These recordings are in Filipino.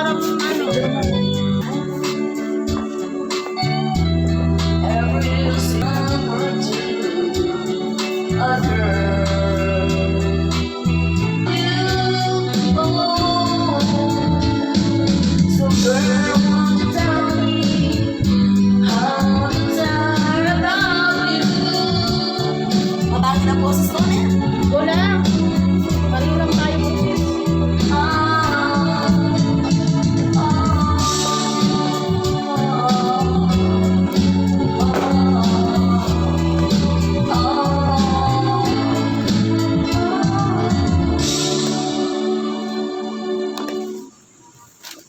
parang ano. Every summer to a girl. You so girl, won't you tell me how to tell about you? Mabangin ang boses ko na. Wala. Pareho lang tayo boses.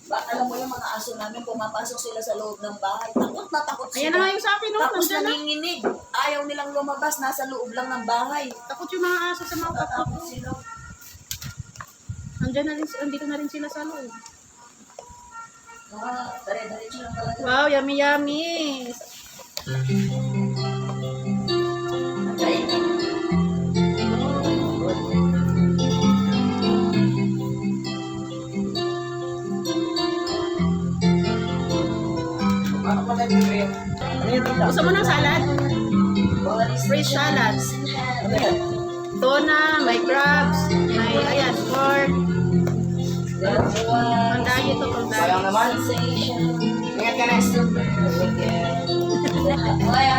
Alam mo yung mga aso namin, pumapasok sila sa loob ng bahay. Takot na takot Ayan na nga yung sa akin, no? Tapos Nandiyan na. nanginginig. Ayaw nilang lumabas, nasa loob lang ng bahay. Takot yung mga aso sa mga Takot kapatid. sila. Nandiyan na rin, andito na rin sila sa loob. Mga dare-diretso lang talaga. Wow, yummy yummy. Kain. Ano pa tayo bibigyan? Ano yung tita? Gusto mo ng salad? Fresh salad. Ano yan? Tuna, may crabs, may ayan, pork. Pang diet to, pang Sayang diet. naman. Ingat ka na. Kaya,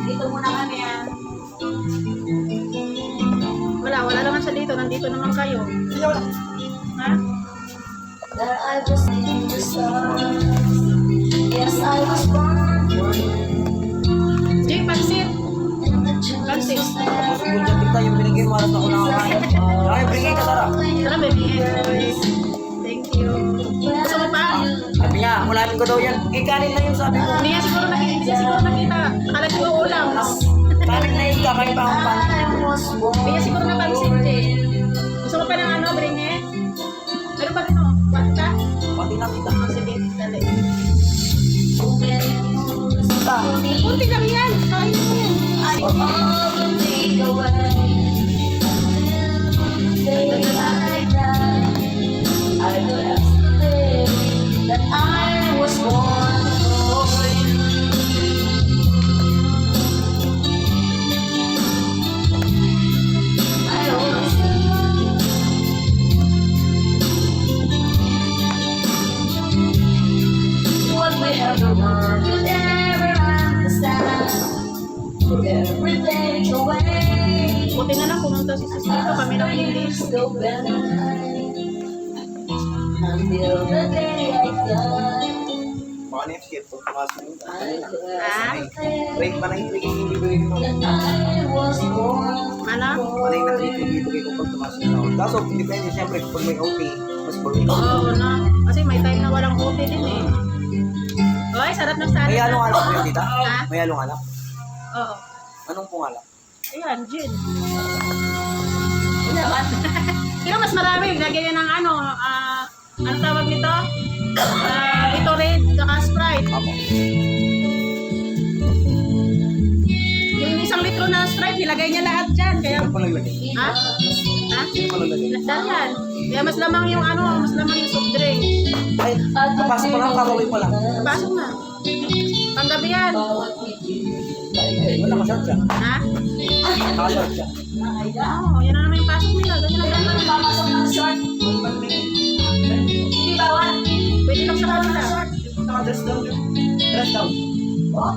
dito muna kami ah. Wala naman siya dito. Nandito naman kayo. Ha? That I was in the stars. Yes, I was born for you. Jay, pansit. Pansit. Tapos kung dyan kita yung binigay mo alas na ko nakakain. Ay, bigay ka Tara. Tara, baby. Thank you. Gusto mo pa? Sabi niya, ulamin ko daw yan. Eh, kanin na yung sabi ko. Hindi niya siguro nakita. Akala ko ulam. Kanin na yung kakain pa akong pan. Hindi niya siguro napansin, Jay. Gusto mo pa ng ano, bringe? Meron pa rin, oh. Pati ka? Pati na kita. Oh, sige, dali. Kita. Kunti lang yan. Kain mo yan. I will take away until the day I die. I will ask the day that I was born for you. I always knew what we have the world could never understand. Every day away. Buti na lang pumunta si sis dito. Kami na linis. Go back until the day I die. Baka na yung skip. Pumasok mo. Ah? Break pa na yung break yung bibigay mo. That I was born. Ano? Wala yung na-break yung bibigay ko pag tumasok na ako. Kaso, depende siyempre kapag may OT, mas bawin ko. Oo na. Kasi may time na walang OT din eh. Oy, sarap ng salad. May halong alak mo yun, tita? Ha? May halong alak? Oo. Anong pong alak? Ayan, gin. Pero mas marami. Lagyan ng ano, ano tawag nito? Ito red, saka Sprite. Apo. Yung 1 litro na Sprite, nilagay niya lahat dyan. Kaya, Ano pa naglagay? ha? Ha? Ano pa naglagay? Dahil kaya mas lamang yung ano, mas lamang yung soft drink. Ay, kapasok pa lang, kakawin pa lang. Pasok na. Panggabi yan. Wala ka short siya. Ha? Naka-short siya. Oo, yan na naman yung pasok nila. Ganyan lang naman. Papasok ng short. Hindi bawal. Pwede lang sa kanila. Naka-dress down yun. Dress down. Oh.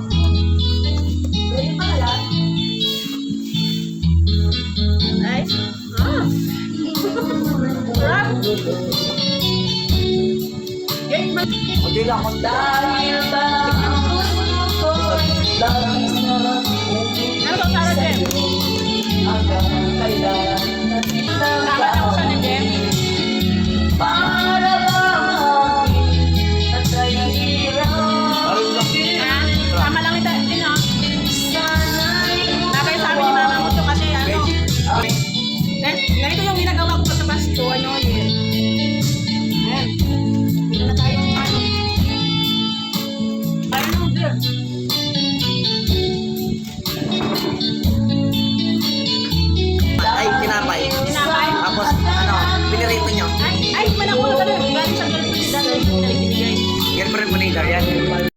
Pwede pa kaya? Nice. Ah. Sarap. Gate man. Hindi lang, konti lang. Dahil ba ang puso ko'y labis na umibig Ano bang sarap, Jem? hanggang kailan Tama na ko sa na, Jem. para bang hangin at kahirap. Ayun lang. Ha? Tama lang ito. Yun, oh. Sana'y Nabay sabi ni Mama mo to kasi ano. Ganito yung ginagawa ko sa Pasko. Ano yun? Ayan. Bili na tayo ng ano. Ayun, dear.